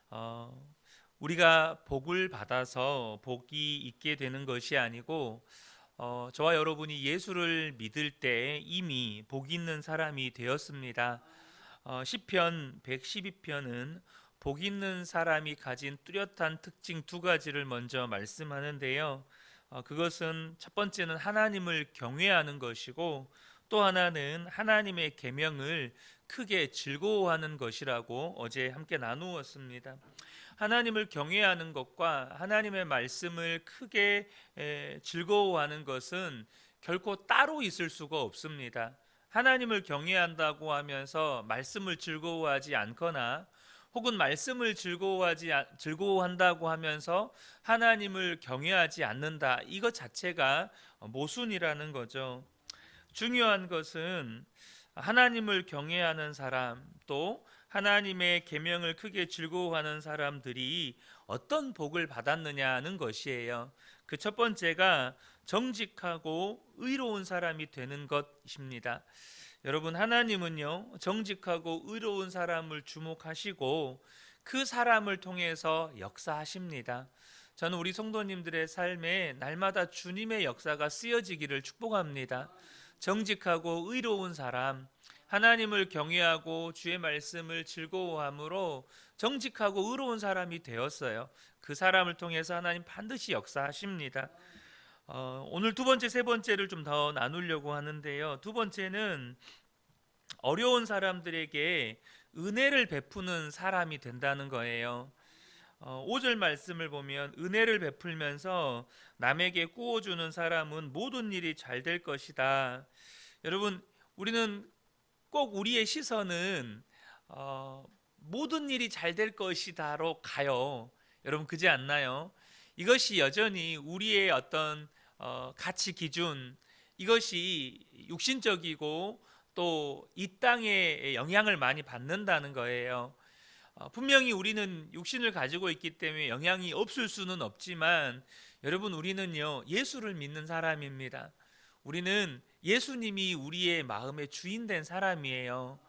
어, 우리가 복을 받아서 복이 있게 되는 것이 아니고 저와 여러분이 예수를 믿을 때 이미 복 있는 사람이 되었습니다. 시편 112편은 복 있는 사람이 가진 뚜렷한 특징 두 가지를 먼저 말씀하는데요. 그것은 첫 번째는 하나님을 경외하는 것이고 또 하나는 하나님의 계명을 크게 즐거워하는 것이라고 어제 함께 나누었습니다. 하나님을 경외하는 것과 하나님의 말씀을 크게 즐거워하는 것은 결코 따로 있을 수가 없습니다. 하나님을 경외한다고 하면서 말씀을 즐거워하지 않거나 혹은 말씀을 즐거워한다고 하면서 하나님을 경외하지 않는다. 이것 자체가 모순이라는 거죠. 중요한 것은 하나님을 경외하는 사람 또 하나님의 계명을 크게 즐거워하는 사람들이 어떤 복을 받았느냐는 것이에요. 그 첫 번째가 정직하고 의로운 사람이 되는 것입니다. 여러분, 하나님은요 정직하고 의로운 사람을 주목하시고 그 사람을 통해서 역사하십니다. 저는 우리 성도님들의 삶에 날마다 주님의 역사가 쓰여지기를 축복합니다. 정직하고 의로운 사람, 하나님을 경외하고 주의 말씀을 즐거워함으로 정직하고 의로운 사람이 되었어요. 그 사람을 통해서 하나님 반드시 역사하십니다. 오늘 두 번째, 세 번째를 좀 더 나누려고 하는데요. 두 번째는 어려운 사람들에게 은혜를 베푸는 사람이 된다는 거예요. 5절 말씀을 보면 은혜를 베풀면서 남에게 구워주는 사람은 모든 일이 잘 될 것이다. 여러분, 우리는 꼭 우리의 시선은 모든 일이 잘 될 것이다로 가요. 여러분, 그지 않나요? 이것이 여전히 우리의 어떤 가치 기준, 이것이 육신적이고 또 이 땅에 영향을 많이 받는다는 거예요. 분명히 우리는 육신을 가지고 있기 때문에 영향이 없을 수는 없지만 여러분, 우리는요 예수를 믿는 사람입니다. 우리는 예수님이 우리의 마음의 주인 된 사람이에요.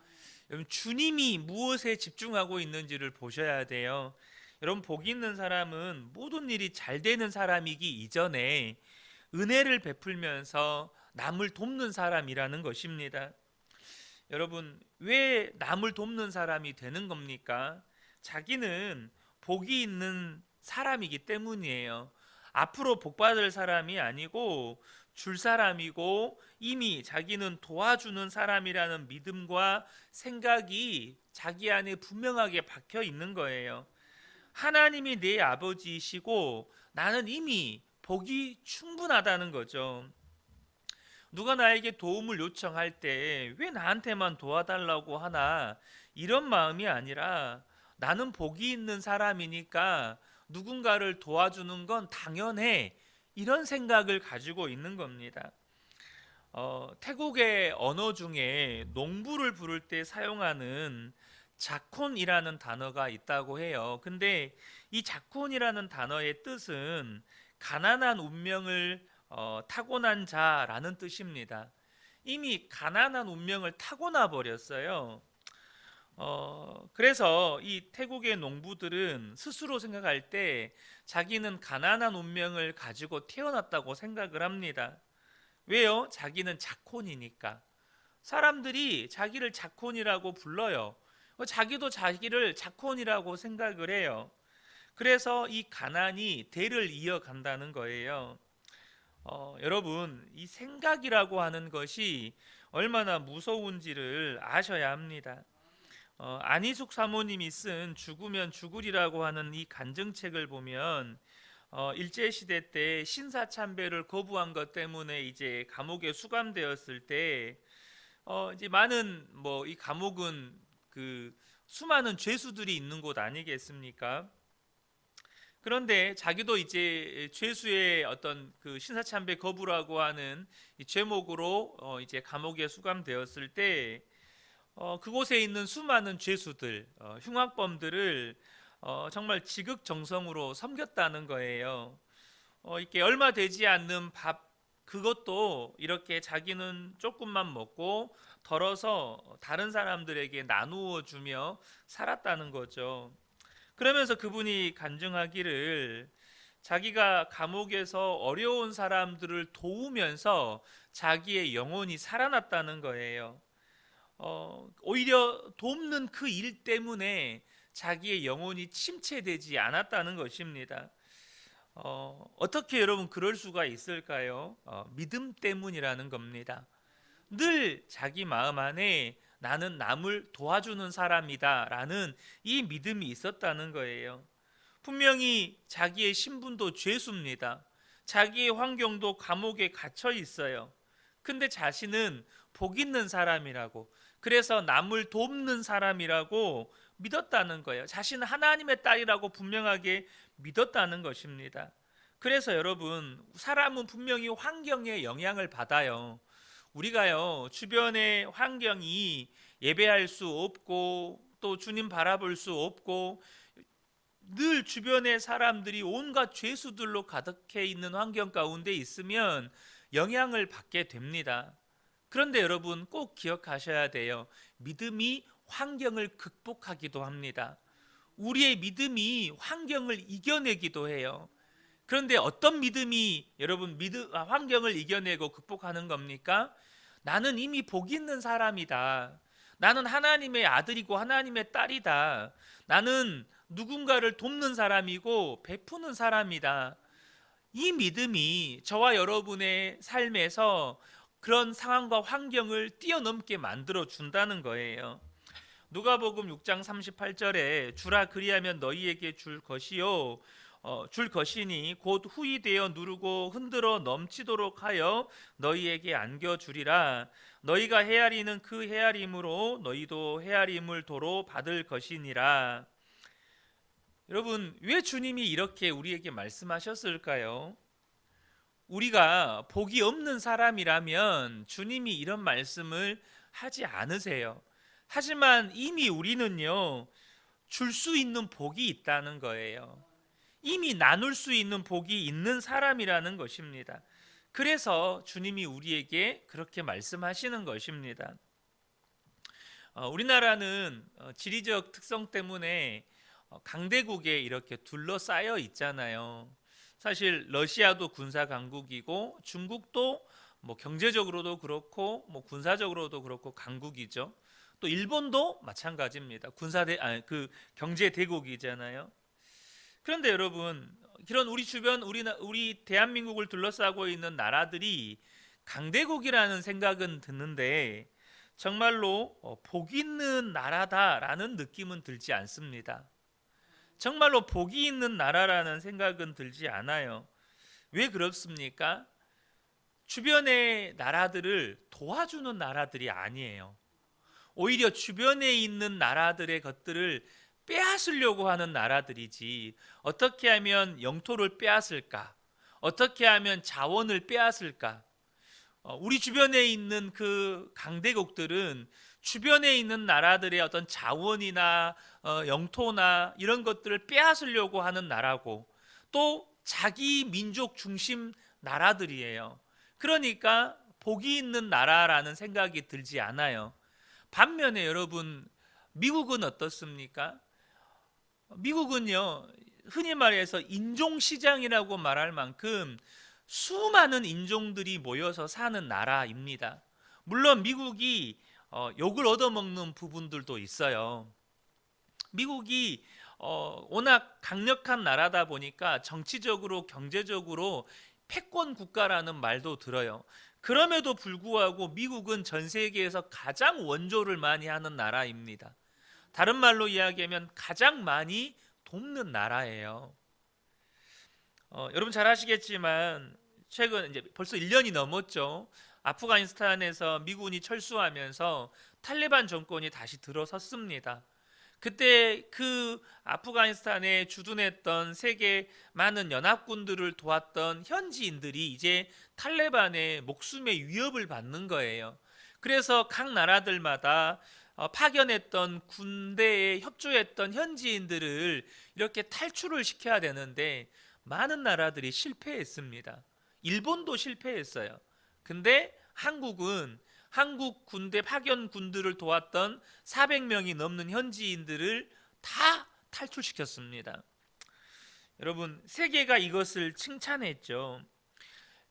여러분, 주님이 무엇에 집중하고 있는지를 보셔야 돼요. 여러분, 복 있는 사람은 모든 일이 잘 되는 사람이기 이전에 은혜를 베풀면서 남을 돕는 사람이라는 것입니다. 여러분, 왜 남을 돕는 사람이 되는 겁니까? 자기는 복이 있는 사람이기 때문이에요. 앞으로 복 받을 사람이 아니고 줄 사람이고 이미 자기는 도와주는 사람이라는 믿음과 생각이 자기 안에 분명하게 박혀 있는 거예요. 하나님이 내 아버지이시고 나는 이미 복이 충분하다는 거죠. 누가 나에게 도움을 요청할 때 왜 나한테만 도와달라고 하나, 이런 마음이 아니라 나는 복이 있는 사람이니까 누군가를 도와주는 건 당연해, 이런 생각을 가지고 있는 겁니다. 태국의 언어 중에 농부를 부를 때 사용하는 자콘이라는 단어가 있다고 해요. 근데 이 자콘이라는 단어의 뜻은 가난한 운명을 타고난 자라는 뜻입니다. 이미 가난한 운명을 타고나 버렸어요. 그래서 이 태국의 농부들은 스스로 생각할 때 자기는 가난한 운명을 가지고 태어났다고 생각을 합니다. 왜요? 자기는 자콘이니까. 사람들이 자기를 자콘이라고 불러요. 자기도 자기를 자콘이라고 생각을 해요. 그래서 이 가난이 대를 이어간다는 거예요. 여러분, 이 생각이라고 하는 것이 얼마나 무서운지를 아셔야 합니다. 안희숙 사모님이 쓴 죽으면 죽으리라고 하는 이 간증책을 보면 일제 시대 때 신사참배를 거부한 것 때문에 이제 감옥에 수감되었을 때 이제 많은 뭐 이 감옥은 그 수많은 죄수들이 있는 곳 아니겠습니까? 그런데 자기도 이제 죄수의 어떤 그 신사참배 거부라고 하는 이 죄목으로 이제 감옥에 수감되었을 때 그곳에 있는 수많은 죄수들, 흉악범들을 정말 지극정성으로 섬겼다는 거예요. 이렇게 얼마 되지 않는 밥, 그것도 이렇게 자기는 조금만 먹고 덜어서 다른 사람들에게 나누어 주며 살았다는 거죠. 그러면서 그분이 간증하기를 자기가 감옥에서 어려운 사람들을 도우면서 자기의 영혼이 살아났다는 거예요. 오히려 돕는 그 일 때문에 자기의 영혼이 침체되지 않았다는 것입니다. 어떻게 여러분 그럴 수가 있을까요? 믿음 때문이라는 겁니다. 늘 자기 마음 안에 나는 남을 도와주는 사람이다 라는 이 믿음이 있었다는 거예요. 분명히 자기의 신분도 죄수입니다. 자기의 환경도 감옥에 갇혀 있어요. 근데 자신은 복 있는 사람이라고, 그래서 남을 돕는 사람이라고 믿었다는 거예요. 자신은 하나님의 딸이라고 분명하게 믿었다는 것입니다. 그래서 여러분, 사람은 분명히 환경에 영향을 받아요. 우리가요, 주변의 환경이 예배할 수 없고 또 주님 바라볼 수 없고 늘 주변의 사람들이 온갖 죄수들로 가득해 있는 환경 가운데 있으면 영향을 받게 됩니다. 그런데 여러분 꼭 기억하셔야 돼요. 믿음이 환경을 극복하기도 합니다. 우리의 믿음이 환경을 이겨내기도 해요. 그런데 어떤 믿음이 여러분 환경을 이겨내고 극복하는 겁니까? 나는 이미 복 있는 사람이다. 나는 하나님의 아들이고 하나님의 딸이다. 나는 누군가를 돕는 사람이고 베푸는 사람이다. 이 믿음이 저와 여러분의 삶에서 그런 상황과 환경을 뛰어넘게 만들어 준다는 거예요. 누가복음 6장 38절에 주라 그리하면 너희에게 줄 것이요 줄 것이니 곧 후히 되어 누르고 흔들어 넘치도록 하여 너희에게 안겨 주리라. 너희가 헤아리는 그 헤아림으로 너희도 헤아림을 도로 받을 것이니라. 여러분, 왜 주님이 이렇게 우리에게 말씀하셨을까요? 우리가 복이 없는 사람이라면 주님이 이런 말씀을 하지 않으세요. 하지만 이미 우리는요, 줄 수 있는 복이 있다는 거예요. 이미 나눌 수 있는 복이 있는 사람이라는 것입니다. 그래서 주님이 우리에게 그렇게 말씀하시는 것입니다. 우리나라는 지리적 특성 때문에 강대국에 이렇게 둘러싸여 있잖아요. 사실 러시아도 군사 강국이고 중국도 뭐 경제적으로도 그렇고 뭐 군사적으로도 그렇고 강국이죠. 또 일본도 마찬가지입니다. 그 경제 대국이잖아요. 그런데 여러분, 이런 우리 주변 우리 대한민국을 둘러싸고 있는 나라들이 강대국이라는 생각은 드는데 정말로 복 있는 나라다라는 느낌은 들지 않습니다. 정말로 복이 있는 나라라는 생각은 들지 않아요. 왜 그렇습니까? 주변의 나라들을 도와주는 나라들이 아니에요. 오히려 주변에 있는 나라들의 것들을 빼앗으려고 하는 나라들이지, 어떻게 하면 영토를 빼앗을까? 어떻게 하면 자원을 빼앗을까? 우리 주변에 있는 그 강대국들은 주변에 있는 나라들의 어떤 자원이나 영토나 이런 것들을 빼앗으려고 하는 나라고, 또 자기 민족 중심 나라들이에요. 그러니까 복이 있는 나라라는 생각이 들지 않아요. 반면에 여러분, 미국은 어떻습니까? 미국은요, 흔히 말해서 인종시장이라고 말할 만큼 수많은 인종들이 모여서 사는 나라입니다. 물론 미국이 욕을 얻어먹는 부분들도 있어요. 미국이 워낙 강력한 나라다 보니까 정치적으로 경제적으로 패권 국가라는 말도 들어요. 그럼에도 불구하고 미국은 전 세계에서 가장 원조를 많이 하는 나라입니다. 다른 말로 이야기하면 가장 많이 돕는 나라예요. 여러분 잘 아시겠지만 최근 이제 벌써 1년이 넘었죠. 아프가니스탄에서 미군이 철수하면서 탈레반 정권이 다시 들어섰습니다. 그때 그 아프가니스탄에 주둔했던 세계 많은 연합군들을 도왔던 현지인들이 이제 탈레반의 목숨의 위협을 받는 거예요. 그래서 각 나라들마다 파견했던 군대에 협조했던 현지인들을 이렇게 탈출을 시켜야 되는데 많은 나라들이 실패했습니다. 일본도 실패했어요. 근데 한국은 한국 군대 파견 군들을 도왔던 400명이 넘는 현지인들을 다 탈출시켰습니다. 여러분, 세계가 이것을 칭찬했죠.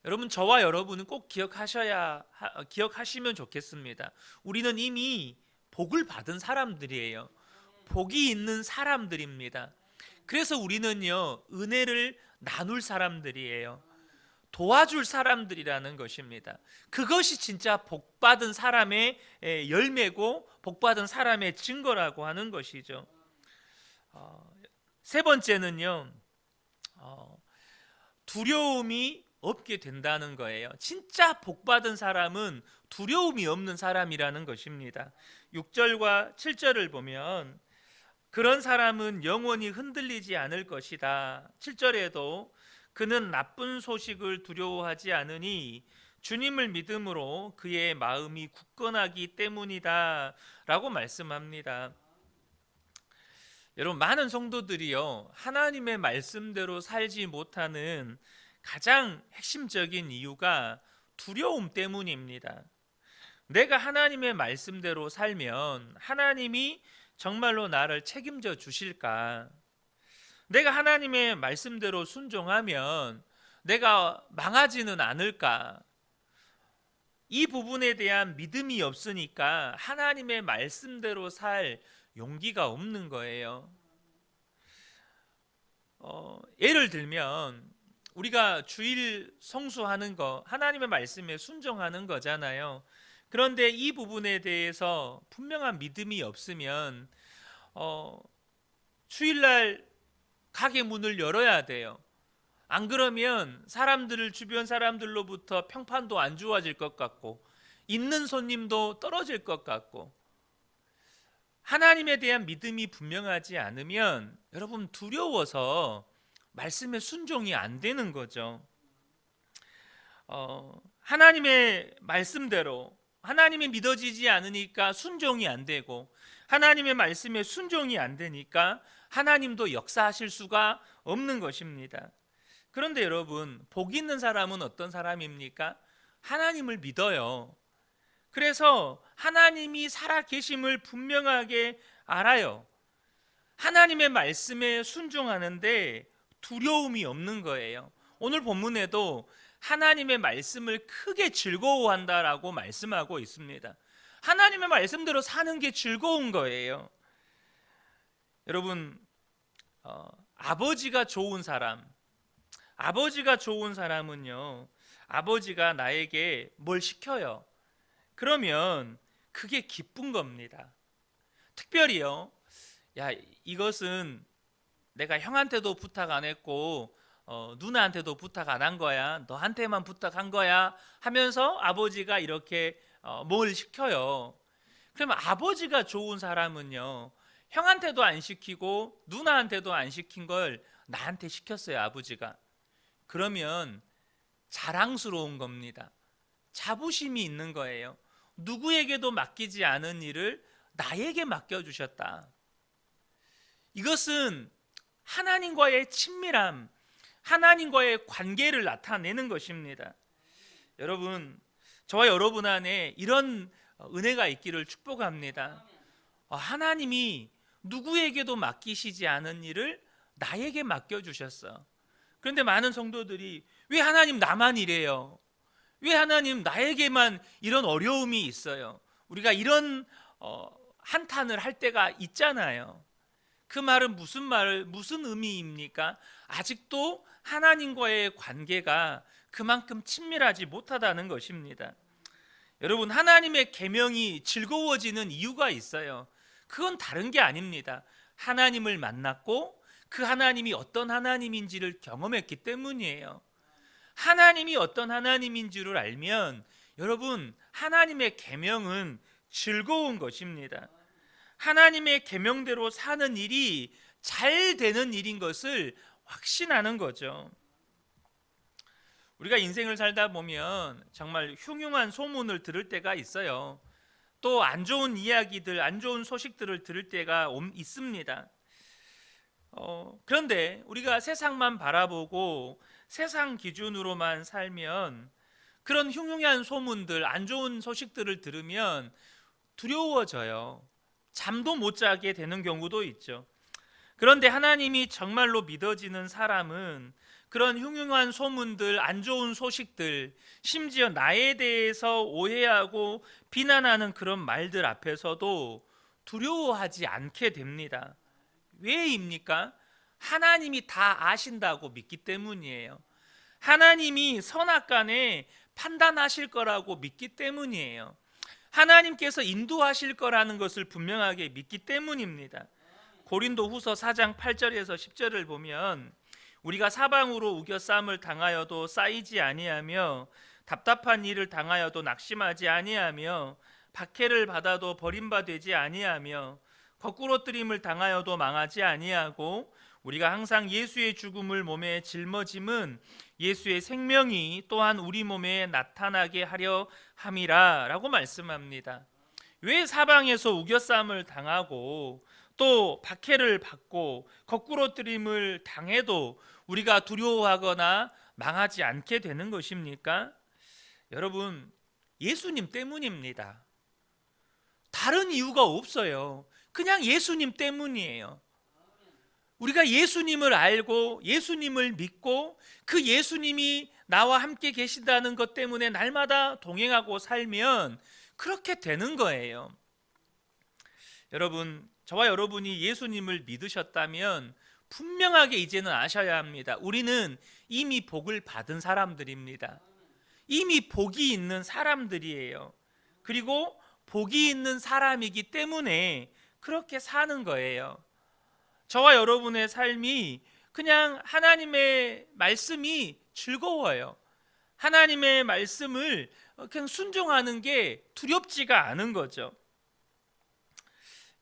여러분, 저와 여러분은 꼭 기억하시면 좋겠습니다. 우리는 이미 복을 받은 사람들이에요. 복이 있는 사람들입니다. 그래서 우리는요, 은혜를 나눌 사람들이에요. 도와줄 사람들이라는 것입니다. 그것이 진짜 복받은 사람의 열매고 복받은 사람의 증거라고 하는 것이죠. 세 번째는요, 두려움이 없게 된다는 거예요. 진짜 복받은 사람은 두려움이 없는 사람이라는 것입니다. 6절과 7절을 보면 그런 사람은 영원히 흔들리지 않을 것이다. 7절에도 그는 나쁜 소식을 두려워하지 않으니 주님을 믿음으로 그의 마음이 굳건하기 때문이다 라고 말씀합니다. 여러분, 많은 성도들이요, 하나님의 말씀대로 살지 못하는 가장 핵심적인 이유가 두려움 때문입니다. 내가 하나님의 말씀대로 살면 하나님이 정말로 나를 책임져 주실까? 내가 하나님의 말씀대로 순종하면 내가 망하지는 않을까? 이 부분에 대한 믿음이 없으니까 하나님의 말씀대로 살 용기가 없는 거예요. 예를 들면 우리가 주일 성수하는 거 하나님의 말씀에 순종하는 거잖아요. 그런데 이 부분에 대해서 분명한 믿음이 없으면 주일날 가게 문을 열어야 돼요. 안 그러면 주변 사람들로부터 평판도 안 좋아질 것 같고 있는 손님도 떨어질 것 같고, 하나님에 대한 믿음이 분명하지 않으면 여러분 두려워서 말씀에 순종이 안 되는 거죠. 하나님의 말씀대로 하나님이 믿어지지 않으니까 순종이 안 되고, 하나님의 말씀에 순종이 안 되니까 하나님도 역사하실 수가 없는 것입니다. 그런데 여러분, 복 있는 사람은 어떤 사람입니까? 하나님을 믿어요. 그래서 하나님이 살아계심을 분명하게 알아요. 하나님의 말씀에 순종하는데 두려움이 없는 거예요. 오늘 본문에도 하나님의 말씀을 크게 즐거워한다라고 말씀하고 있습니다. 하나님의 말씀대로 사는 게 즐거운 거예요. 여러분, 아버지가 좋은 사람은요, 아버지가 나에게 뭘 시켜요. 그러면 그게 기쁜 겁니다. 특별히요, 야, 이것은 내가 형한테도 부탁 안 했고 누나한테도 부탁 안 한 거야, 너한테만 부탁한 거야 하면서 아버지가 이렇게 뭘 시켜요. 그러면 아버지가 좋은 사람은요, 형한테도 안 시키고 누나한테도 안 시킨 걸 나한테 시켰어요, 아버지가. 그러면 자랑스러운 겁니다. 자부심이 있는 거예요. 누구에게도 맡기지 않은 일을 나에게 맡겨주셨다. 이것은 하나님과의 친밀함, 하나님과의 관계를 나타내는 것입니다. 여러분, 저와 여러분 안에 이런 은혜가 있기를 축복합니다. 하나님이 누구에게도 맡기시지 않은 일을 나에게 맡겨주셨어. 그런데 많은 성도들이 왜 하나님 나만 이래요? 왜 하나님 나에게만 이런 어려움이 있어요? 우리가 이런 한탄을 할 때가 있잖아요. 그 말은 무슨 의미입니까? 아직도 하나님과의 관계가 그만큼 친밀하지 못하다는 것입니다. 여러분, 하나님의 계명이 즐거워지는 이유가 있어요. 그건 다른 게 아닙니다. 하나님을 만났고 그 하나님이 어떤 하나님인지를 경험했기 때문이에요. 하나님이 어떤 하나님인 줄을 알면 여러분, 하나님의 계명은 즐거운 것입니다. 하나님의 계명대로 사는 일이 잘 되는 일인 것을 확신하는 거죠. 우리가 인생을 살다 보면 정말 흉흉한 소문을 들을 때가 있어요. 또 안 좋은 이야기들, 안 좋은 소식들을 들을 때가 있습니다. 그런데 우리가 세상만 바라보고 세상 기준으로만 살면 그런 흉흉한 소문들, 안 좋은 소식들을 들으면 두려워져요. 잠도 못 자게 되는 경우도 있죠. 그런데 하나님이 정말로 믿어지는 사람은 그런 흉흉한 소문들, 안 좋은 소식들, 심지어 나에 대해서 오해하고 비난하는 그런 말들 앞에서도 두려워하지 않게 됩니다. 왜입니까? 하나님이 다 아신다고 믿기 때문이에요. 하나님이 선악간에 판단하실 거라고 믿기 때문이에요. 하나님께서 인도하실 거라는 것을 분명하게 믿기 때문입니다. 고린도후서 4장 8절에서 10절을 보면 우리가 사방으로 우겨쌈을 당하여도 쌓이지 아니하며 답답한 일을 당하여도 낙심하지 아니하며 박해를 받아도 버림받지 아니하며 거꾸로뜨림을 당하여도 망하지 아니하고 우리가 항상 예수의 죽음을 몸에 짊어짐은 예수의 생명이 또한 우리 몸에 나타나게 하려 함이라 라고 말씀합니다. 왜 사방에서 우겨쌈을 당하고 또 박해를 받고 거꾸로뜨림을 당해도 우리가 두려워하거나 망하지 않게 되는 것입니까? 여러분, 예수님 때문입니다. 다른 이유가 없어요. 그냥 예수님 때문이에요. 우리가 예수님을 알고 예수님을 믿고 그 예수님이 나와 함께 계신다는 것 때문에 날마다 동행하고 살면 그렇게 되는 거예요. 여러분, 저와 여러분이 예수님을 믿으셨다면 분명하게 이제는 아셔야 합니다. 우리는 이미 복을 받은 사람들입니다. 이미 복이 있는 사람들이에요. 그리고 복이 있는 사람이기 때문에 그렇게 사는 거예요. 저와 여러분의 삶이 그냥 하나님의 말씀이 즐거워요. 하나님의 말씀을 그냥 순종하는 게 두렵지가 않은 거죠.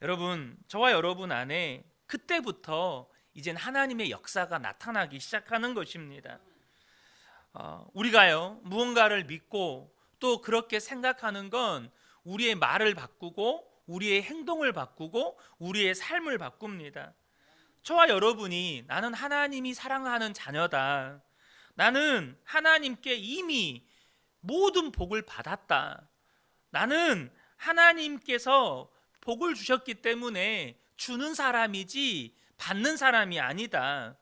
여러분, 저와 여러분 안에 그때부터 이젠 하나님의 역사가 나타나기 시작하는 것입니다. 우리가요, 무언가를 믿고 또 그렇게 생각하는 건 우리의 말을 바꾸고 우리의 행동을 바꾸고 우리의 삶을 바꿉니다. 저와 여러분이 나는 하나님이 사랑하는 자녀다, 나는 하나님께 이미 모든 복을 받았다, 나는 하나님께서 복을 주셨기 때문에 주는 사람이지 받는 사람이 아니다,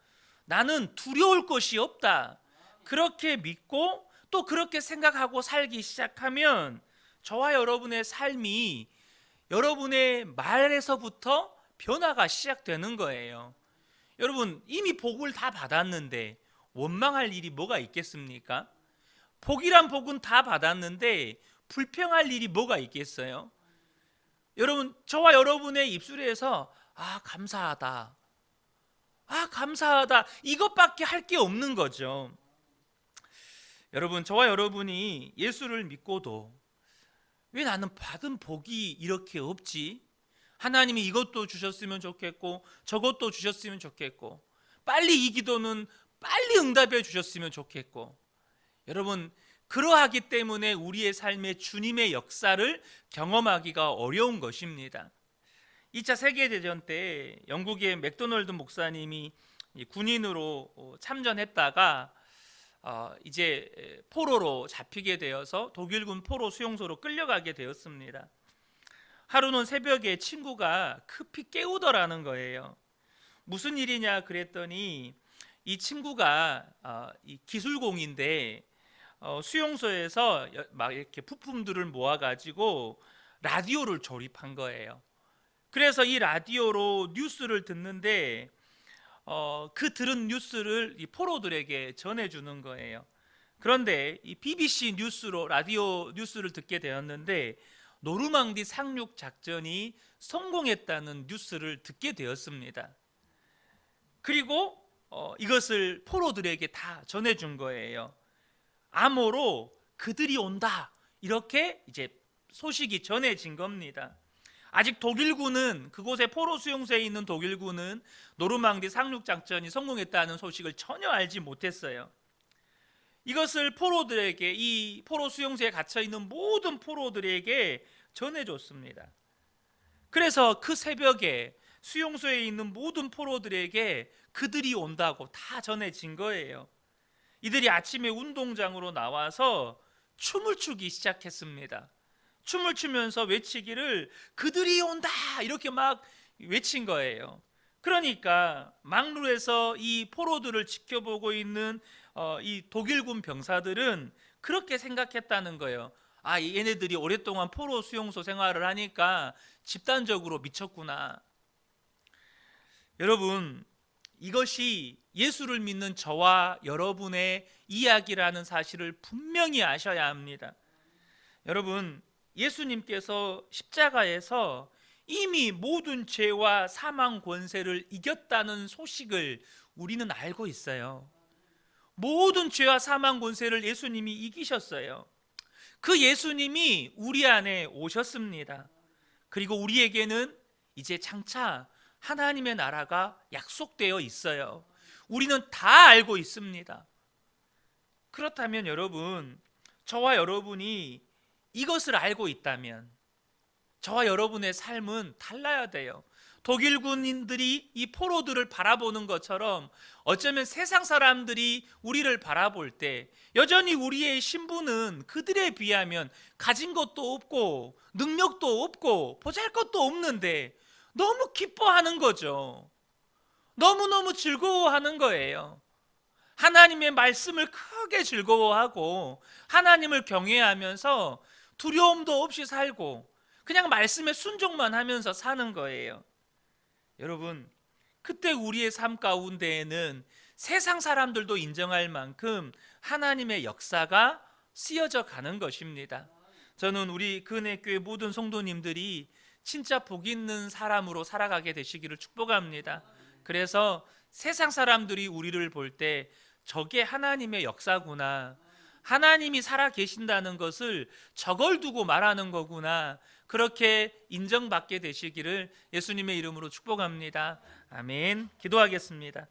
나는 두려울 것이 없다, 그렇게 믿고 또 그렇게 생각하고 살기 시작하면 저와 여러분의 삶이 여러분의 말에서부터 변화가 시작되는 거예요. 여러분, 이미 복을 다 받았는데 원망할 일이 뭐가 있겠습니까? 복이란 복은 다 받았는데 불평할 일이 뭐가 있겠어요? 여러분, 저와 여러분의 입술에서 감사하다, 감사하다, 이것밖에 할 게 없는 거죠. 여러분, 저와 여러분이 예수를 믿고도 왜 나는 받은 복이 이렇게 없지? 하나님이 이것도 주셨으면 좋겠고 저것도 주셨으면 좋겠고 빨리 이 기도는 빨리 응답해 주셨으면 좋겠고, 여러분, 그러하기 때문에 우리의 삶에 주님의 역사를 경험하기가 어려운 것입니다. 2차 세계대전 때 영국의 맥도널드 목사님이 군인으로 참전했다가 이제 포로로 잡히게 되어서 독일군 포로 수용소로 끌려가게 되었습니다. 하루는 새벽에 친구가 급히 깨우더라는 거예요. 무슨 일이냐 그랬더니 이 친구가 이 기술공인데 수용소에서 막 이렇게 부품들을 모아가지고 라디오를 조립한 거예요. 그래서 이 라디오로 뉴스를 듣는데 그 들은 뉴스를 이 포로들에게 전해주는 거예요. 그런데 이 BBC 뉴스로 라디오 뉴스를 듣게 되었는데 노르망디 상륙 작전이 성공했다는 뉴스를 듣게 되었습니다. 그리고 이것을 포로들에게 다 전해준 거예요. 암호로 그들이 온다, 이렇게 이제 소식이 전해진 겁니다. 아직 독일군은, 그곳에 포로 수용소에 있는 독일군은 노르망디 상륙 작전이 성공했다는 소식을 전혀 알지 못했어요. 이것을 포로들에게, 이 포로 수용소에 갇혀 있는 모든 포로들에게 전해줬습니다. 그래서 그 새벽에 수용소에 있는 모든 포로들에게 그들이 온다고 다 전해진 거예요. 이들이 아침에 운동장으로 나와서 춤을 추기 시작했습니다. 춤을 추면서 외치기를 그들이 온다, 이렇게 막 외친 거예요. 그러니까 막루에서 이 포로들을 지켜보고 있는 이 독일군 병사들은 그렇게 생각했다는 거예요. 아, 얘네들이 오랫동안 포로 수용소 생활을 하니까 집단적으로 미쳤구나. 여러분, 이것이 예수를 믿는 저와 여러분의 이야기라는 사실을 분명히 아셔야 합니다. 여러분, 예수님께서 십자가에서 이미 모든 죄와 사망 권세를 이겼다는 소식을 우리는 알고 있어요. 모든 죄와 사망 권세를 예수님이 이기셨어요. 그 예수님이 우리 안에 오셨습니다. 그리고 우리에게는 이제 장차 하나님의 나라가 약속되어 있어요. 우리는 다 알고 있습니다. 그렇다면 여러분, 저와 여러분이 이것을 알고 있다면 저와 여러분의 삶은 달라야 돼요. 독일 군인들이 이 포로들을 바라보는 것처럼 어쩌면 세상 사람들이 우리를 바라볼 때 여전히 우리의 신분은 그들에 비하면 가진 것도 없고 능력도 없고 보잘것도 없는데 너무 기뻐하는 거죠. 너무너무 즐거워하는 거예요. 하나님의 말씀을 크게 즐거워하고 하나님을 경외하면서 두려움도 없이 살고 그냥 말씀에 순종만 하면서 사는 거예요. 여러분, 그때 우리의 삶 가운데에는 세상 사람들도 인정할 만큼 하나님의 역사가 쓰여져 가는 것입니다. 저는 우리 근혜교회 모든 성도님들이 진짜 복 있는 사람으로 살아가게 되시기를 축복합니다. 그래서 세상 사람들이 우리를 볼 때 저게 하나님의 역사구나, 하나님이 살아 계신다는 것을 저걸 두고 말하는 거구나, 그렇게 인정받게 되시기를 예수님의 이름으로 축복합니다. 아멘. 기도하겠습니다.